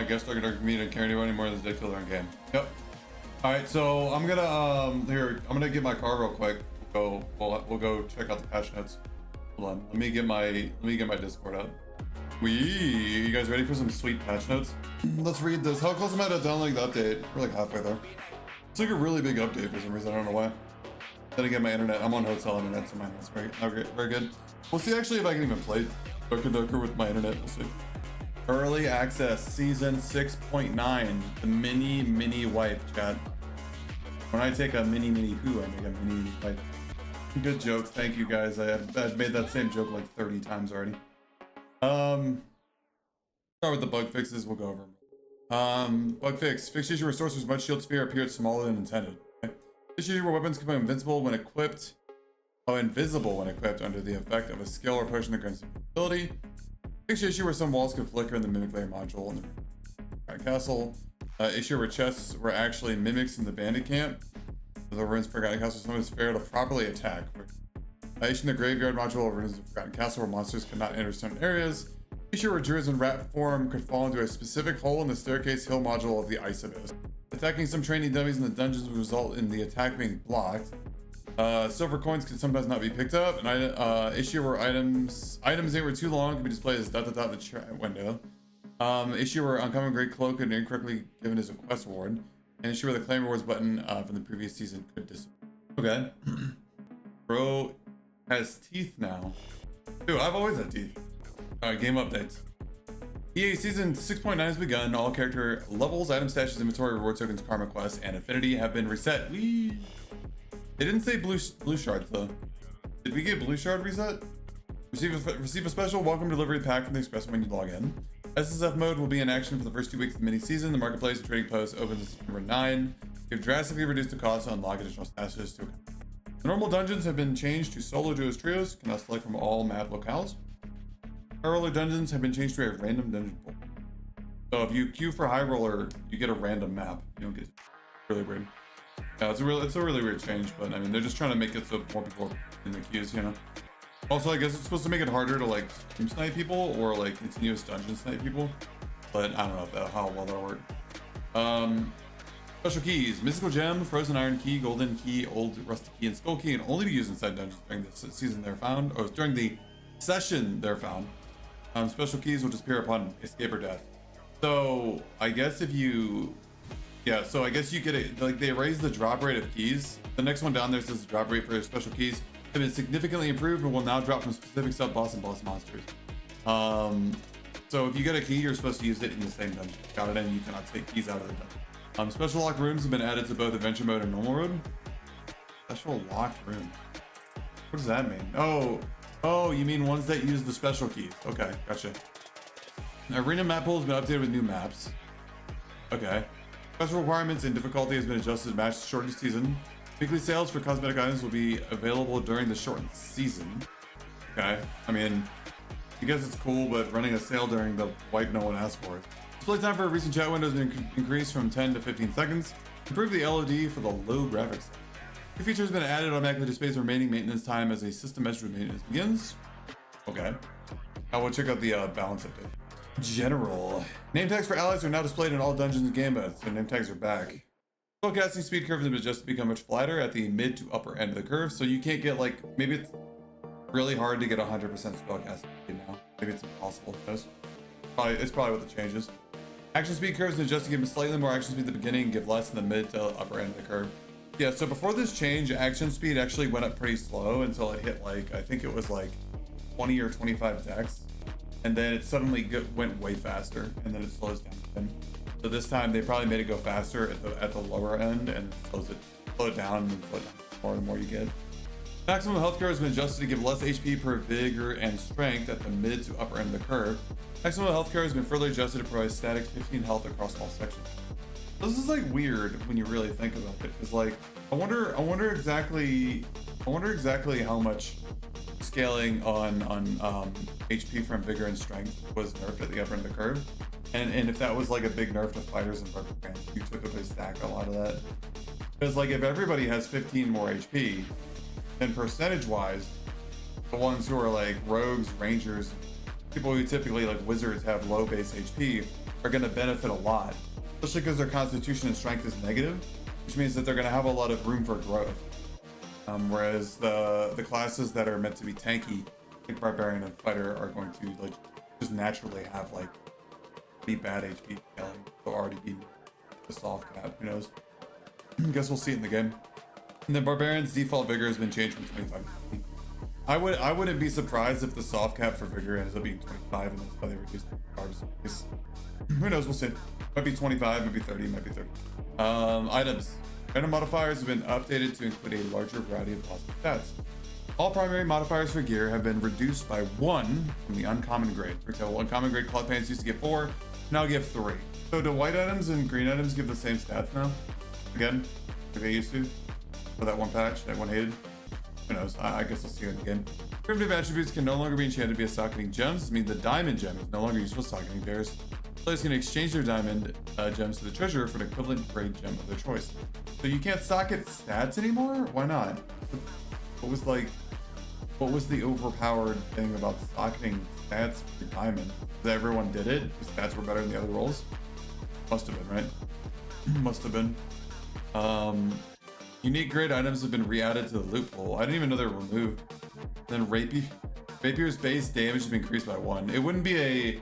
guess they're gonna me to care anybody more than they kill their own game. Yep. All right, so I'm gonna get my car real quick. We'll go check out the patch notes. Hold on, let me get my Discord up. You guys ready for some sweet patch notes? Let's read this. How close am I to downloading the update? We're like halfway there. It's like a really big update for some reason. I don't know why. Then again, my internet. I'm on hotel internet, so my internet's very good. We'll see actually if I can even play Ducker with my internet. We'll see. Early access season 6.9. The mini wipe, chat. When I take a mini poo, I make a mini wipe. Good joke. Thank you guys. I've made that same joke like 30 times already. Start with the bug fixes. We'll go over them. Bug fix. Fix issue where sorcerer's mud shield sphere appeared smaller than intended. Okay. Issue where weapons become invincible when equipped. Invisible when equipped under the effect of a skill or potion that grants ability. Fix issue where some walls can flicker in the mimic layer module in the castle. Issue where chests were actually mimics in the bandit camp. The ruins of Forgotten Castle, someone is fair to properly attack. Issue in the graveyard module of ruins of Forgotten Castle where monsters cannot enter certain areas. Issue where druids in rat form could fall into a specific hole in the staircase hill module of the Ice Abyss. Attacking some training dummies in the dungeons would result in the attack being blocked. Silver coins can sometimes not be picked up. And issue where items that were too long can be displayed as ... in the chat window. Issue where uncommon great cloak and incorrectly given as a quest reward. And issue where the claim rewards button from the previous season could disappear. Okay. Bro has teeth now. Dude, I've always had teeth. Alright, game updates. EA Season 6.9 has begun. All character levels, item stashes, inventory, reward tokens, karma quests, and affinity have been reset. Whee! They didn't say blue shards though. Did we get blue shard reset? Receive a special welcome delivery pack from the express when you log in. SSF mode will be in action for the first 2 weeks of the mini-season. The marketplace and trading post opens on September 9. You've drastically reduced the cost to unlock additional stashes to account. The normal dungeons have been changed to solo duos trios. Can now select from all map locales. High roller dungeons have been changed to a random dungeon pool. So if you queue for high roller, you get a random map. You don't get really weird. Yeah, it's a really weird change, but I mean they're just trying to make it so more people are in the queues, you know. Also, I guess it's supposed to make it harder to like team snipe people or like continuous dungeon snipe people, but I don't know how well that'll work. Special keys: mystical gem, frozen iron key, golden key, old rusty key, and skull key can only be used inside dungeons during the season they're found, or during the session they're found. Special keys will disappear upon escape or death. So I guess if you, so I guess you get it. Like they raised the drop rate of keys. The next one down there says the drop rate for special keys have been significantly improved and will now drop from specific sub-boss and boss monsters. So if you get a key, you're supposed to use it in the same dungeon. Got it, and you cannot take keys out of the dungeon. Special locked rooms have been added to both adventure mode and normal mode. Special locked rooms. What does that mean? Oh, you mean ones that use the special keys. Okay, gotcha. Arena map pool has been updated with new maps. Okay. Special requirements and difficulty has been adjusted to match the shortened season. Weekly sales for cosmetic items will be available during the shortened season. Okay, I mean, I guess it's cool, but running a sale during the wipe no one asked for it. Display time for a recent chat window has been increased from 10 to 15 seconds. Improve the LOD for the low graphics. New feature has been added automatically displays the remaining maintenance time as a system measure maintenance begins. Okay. I will check out the balance update. General. Name tags for allies are now displayed in all dungeons and Gamepad, so name tags are back. Spellcasting speed curve has been adjusted to become much flatter at the mid to upper end of the curve, so you can't get like, maybe it's really hard to get 100% spellcasting speed now. Maybe it's impossible. It's probably what the change is. Action speed curves are adjusted to give slightly more action speed at the beginning and give less in the mid to upper end of the curve. Yeah, so before this change, action speed actually went up pretty slow until it hit like, I think it was like 20 or 25 dex. And then it suddenly went way faster, and then it slows down again. So this time they probably made it go faster at the lower end, and slow it down and slow it down more the more you get. Maximum health curve has been adjusted to give less HP per vigor and strength at the mid to upper end of the curve. Maximum health curve has been further adjusted to provide static 15 health across all sections. This is like weird when you really think about it, because like I wonder exactly how much scaling on HP from vigor and strength was nerfed at the upper end of the curve, and if that was like a big nerf to fighters and barbarians, you typically stack a lot of that. Because like if everybody has 15 more HP, then percentage wise, the ones who are like rogues, rangers, people who typically like wizards have low base HP are going to benefit a lot, especially because their constitution and strength is negative, which means that they're going to have a lot of room for growth. Whereas the classes that are meant to be tanky, like barbarian and fighter, are going to like just naturally have like pretty bad HP scaling. They'll already be the soft cap. Who knows? I guess we'll see it in the game. And the barbarian's default vigor has been changed from 25 to 20. I wouldn't be surprised if the soft cap for vigor ends up being 25, and that's why they reduced the carbs. Who knows? We'll see. Might be 25, maybe 30, might be 30. Items. Random modifiers have been updated to include a larger variety of possible stats. All primary modifiers for gear have been reduced by 1 from the uncommon grade. For example, uncommon grade cloth pants used to give 4, now give 3. So do white items and green items give the same stats now? Again, like they used to? For that one patch that one hated? Who knows? I guess I'll see you in the game. Primitive attributes can no longer be enchanted via socketing gems. This means the diamond gem is no longer used for socketing pairs. Players can exchange their diamond gems to the treasurer for an equivalent grade gem of their choice. So you can't socket stats anymore? Why not? What was the overpowered thing about socketing stats for diamond? That everyone did it? The stats were better than the other roles? Must have been, right? Must have been. Unique grade items have been re-added to the loot pool. I didn't even know they were removed. Then Rapier's base damage has been increased by 1. It wouldn't be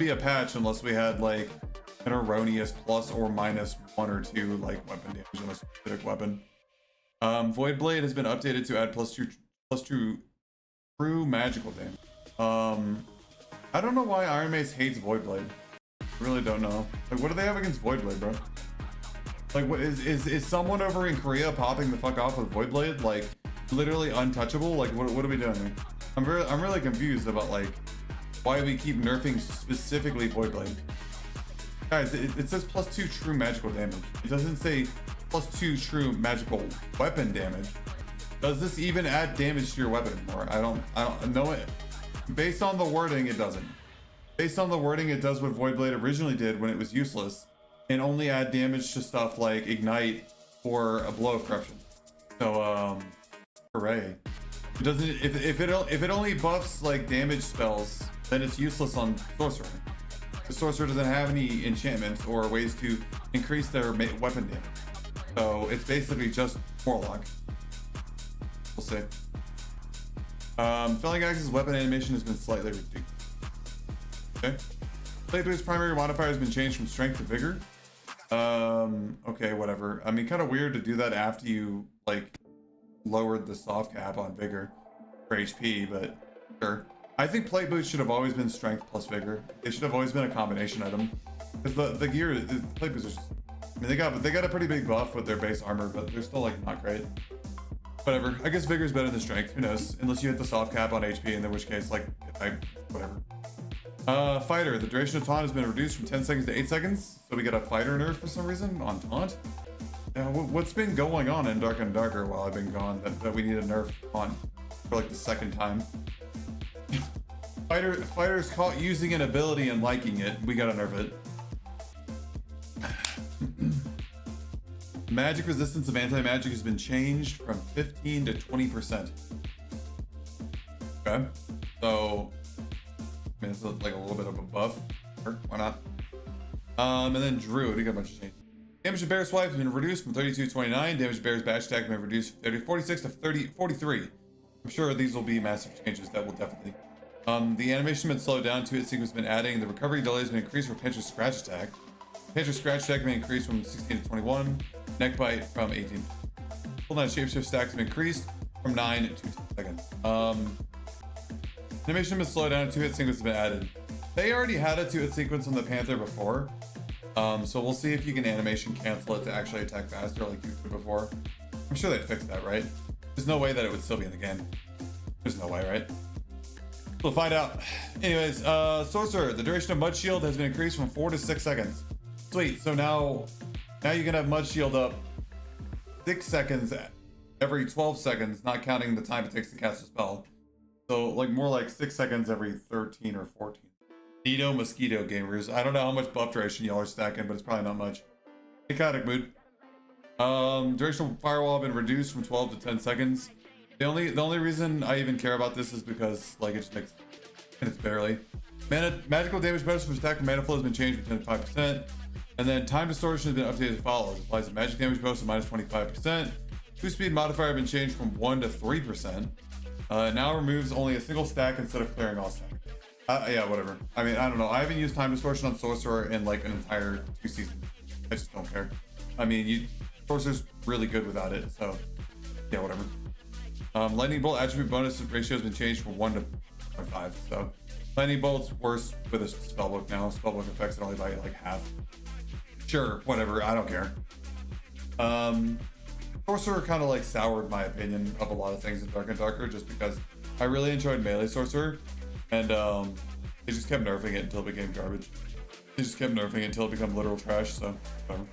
a patch unless we had like an erroneous plus or minus 1 or 2 like weapon damage on a specific weapon. Void Blade has been updated to add plus 2 true magical damage. I don't know why Iron Mace hates Void Blade. I really don't know. Like, what do they have against Void Blade, bro? Like, what is someone over in Korea popping the fuck off with Void Blade? Like, literally untouchable? Like, what are we doing here? I'm really confused about like why we keep nerfing specifically Void Blade. Guys, it says plus 2 true magical damage. It doesn't say plus 2 true magical weapon damage. Does this even add damage to your weapon anymore? I don't know it. Based on the wording, it doesn't. Based on the wording, it does what Void Blade originally did when it was useless, and only add damage to stuff like Ignite or a Blow of Corruption. So, hooray. It doesn't, if it only buffs like damage spells, then it's useless on Sorcerer. The Sorcerer doesn't have any enchantments or ways to increase their weapon damage. So it's basically just Warlock. We'll see. Felling Axe's weapon animation has been slightly reduced. Okay. Playthrough's primary modifier has been changed from strength to vigor. Okay, whatever. I mean, kind of weird to do that after you like lowered the soft cap on vigor for HP, but sure. I think plate boots should have always been strength plus vigor. It should have always been a combination item. Because the gear, plate boots are just, I mean, they got a pretty big buff with their base armor, but they're still like not great. Whatever. I guess vigor is better than strength. Who knows? Unless you hit the soft cap on HP, in which case, like, whatever. Fighter. The duration of taunt has been reduced from 10 seconds to 8 seconds. So we get a fighter nerf for some reason on taunt. What's been going on in Dark and Darker while I've been gone that we need a nerf on for like the second time? Fighters caught using an ability and liking it. We gotta nerf it. Magic resistance of anti-magic has been changed from 15 to 20%. Okay. So, I mean, it's like a little bit of a buff. Sure, why not? And then Druid, we got a bunch of changes. Damage to Bear Swipe has been reduced from 32 to 29. Damage to Bear's Bash Attack has been reduced from 46 to 43. I'm sure these will be massive changes that will definitely. The animation has been slowed down. 2-hit sequence has been adding. The recovery delay has been increased for Pincher's Scratch Attack. Pincher's Scratch Attack has been increased from 16 to 21. Neck Bite from 18. Hold on, Shapeshift Stack has been increased from 9 to 10 seconds. Animation has been slowed down. 2-hit sequence has been added. They already had a 2-hit sequence on the Panther before. So we'll see if you can animation cancel it to actually attack faster like you could before. I'm sure they'd fix that, right? There's no way that it would still be in the game. There's no way, right? We'll find out. Anyways, Sorcerer, the duration of Mud Shield has been increased from 4 to 6 seconds. Sweet, so now you can have Mud Shield up 6 seconds every 12 seconds, not counting the time it takes to cast a spell. So like more like 6 seconds every 13 or 14. Nito Mosquito gamers. I don't know how much buff duration y'all are stacking, but it's probably not much. Chaotic mood. Duration of Firewall have been reduced from 12 to 10 seconds. The only reason I even care about this is because like it just makes, and it's barely. Magical damage bonus for attack and mana flow has been changed to 10-5%. And then time distortion has been updated as follows. Applies a magic damage bonus of -25%. Boost speed modifier has been changed from 1 to 3%. Now removes only a single stack instead of clearing all stack. Yeah, whatever. I mean, I don't know. I haven't used time distortion on Sorcerer in like an entire 2 seasons. I just don't care. I mean, Sorcerer's really good without it, so yeah, whatever. Lightning bolt attribute bonus ratio has been changed from 1 to 0.5. So lightning bolt's worse with a spellbook now. Spellbook affects it only by like half. Sure, whatever. I don't care. Sorcerer kind of like soured my opinion of a lot of things in Dark and Darker, just because I really enjoyed melee Sorcerer, and they just kept nerfing it until it became garbage. They just kept nerfing it until it became literal trash. So whatever.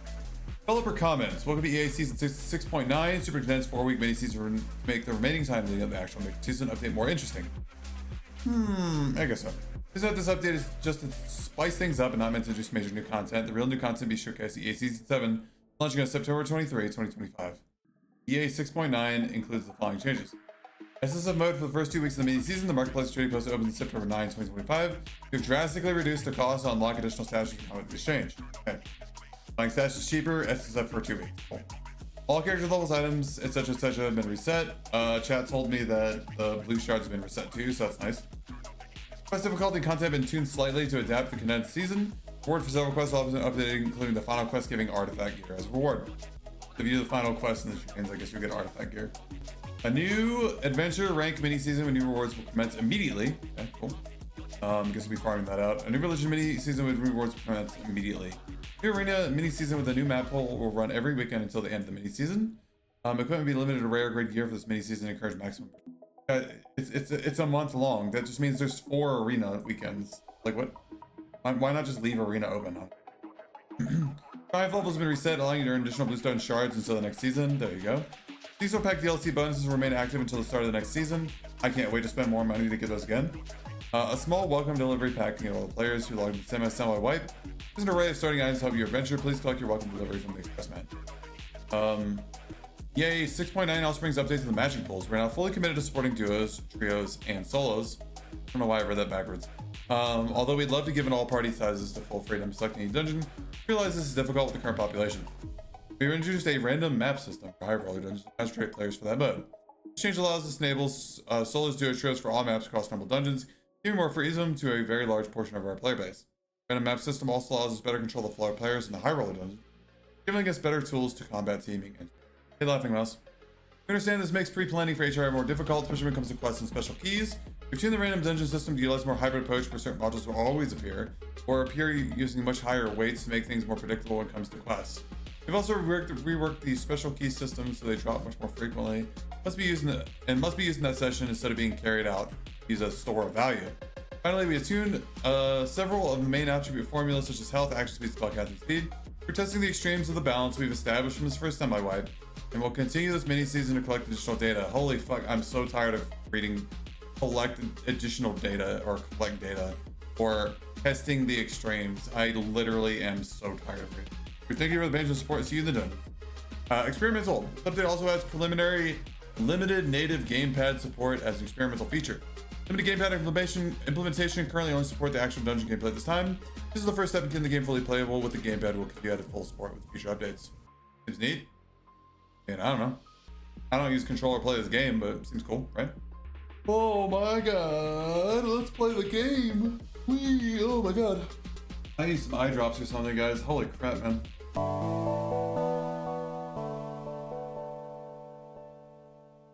Developer comments. Welcome to EA Season 6.9. Super condensed 4-week mini-season to make the remaining time leading up to the actual season update more interesting. I guess so. This update is just to spice things up and not meant to introduce major new content. The real new content will be showcased at EA Season 7, launching on September 23, 2025. EA 6.9 includes the following changes. SSF mode for the first 2 weeks of the mini-season. The marketplace trading post opens on September 9, 2025. We've drastically reduced the cost to unlock additional stashes and come with the exchange. Okay. Buying stash is cheaper, SSF for 2 weeks. Cool. All character levels, items, etc., etc. have been reset. Chat told me that the blue shards have been reset too, so that's nice. Quest difficulty and content have been tuned slightly to adapt the condensed season. Reward for several quests have been updated, including the final quest giving artifact gear as a reward. If you do the final quest in the chickens, I guess you'll get artifact gear. A new adventure rank mini season with new rewards will commence immediately. Okay, cool. Guess we'll be farming that out. A new religion mini season with rewards will commence immediately. New arena mini season with a new map pool will run every weekend until the end of the mini season. Equipment will be limited to rare grade gear for this mini season to encourage maximum. It's a month long. That just means there's 4 arena weekends. Like what? Why not just leave arena open? Triumph level has been reset, allowing you to earn additional bluestone shards until the next season. There you go. Seasonal pack DLC bonuses will remain active until the start of the next season. I can't wait to spend more money to get those again. A small welcome delivery pack can get all the players who logged in semi-wipe. There's an array of starting items to help your adventure. Please collect your welcome delivery from the express man. Yay, 6.9 also brings updates to the matching pools. We're now fully committed to supporting duos, trios, and solos. I don't know why I read that backwards. Although we'd love to give an all party sizes to full freedom to select any dungeon, we realize this is difficult with the current population. We introduced a random map system for high roller dungeons to concentrate players for that mode. This change allows us to enable solos, duos, trios for all maps across normal dungeons, giving more freedom to a very large portion of our player base. Random map system also allows us to better control the flow of players in the high roller dungeon, giving us better tools to combat teaming. Hey, Laughing Mouse. We understand this makes pre-planning for HRI more difficult, especially when it comes to quests and special keys. We've tuned the random dungeon system to utilize a more hybrid approach where certain modules will always appear, or appear using much higher weights to make things more predictable when it comes to quests. We've also reworked the special key system so they drop much more frequently. Must be used in that session instead of being carried out to use a store of value. Finally, we attuned several of the main attribute formulas such as health, action speed, spellcasting speed. We're testing the extremes of the balance we've established from this first semi-wipe, and we'll continue this mini-season to collect additional data. Holy fuck, I'm so tired of reading collect additional data or collect data or testing the extremes. I literally am so tired of reading. We thank you for the bench and support. See you in the dungeon. Experimental. This update also adds preliminary limited native gamepad support as an experimental feature. Limited gamepad implementation currently only support the actual dungeon gameplay at this time. This is the first step in getting the game fully playable with the gamepad. Will continue to full support with future updates. Seems neat. And I don't know. I don't use controller to play this game, but it seems cool, right? Oh my god, let's play the game. Whee, oh my god. I need some eye drops or something, guys. Holy crap, man.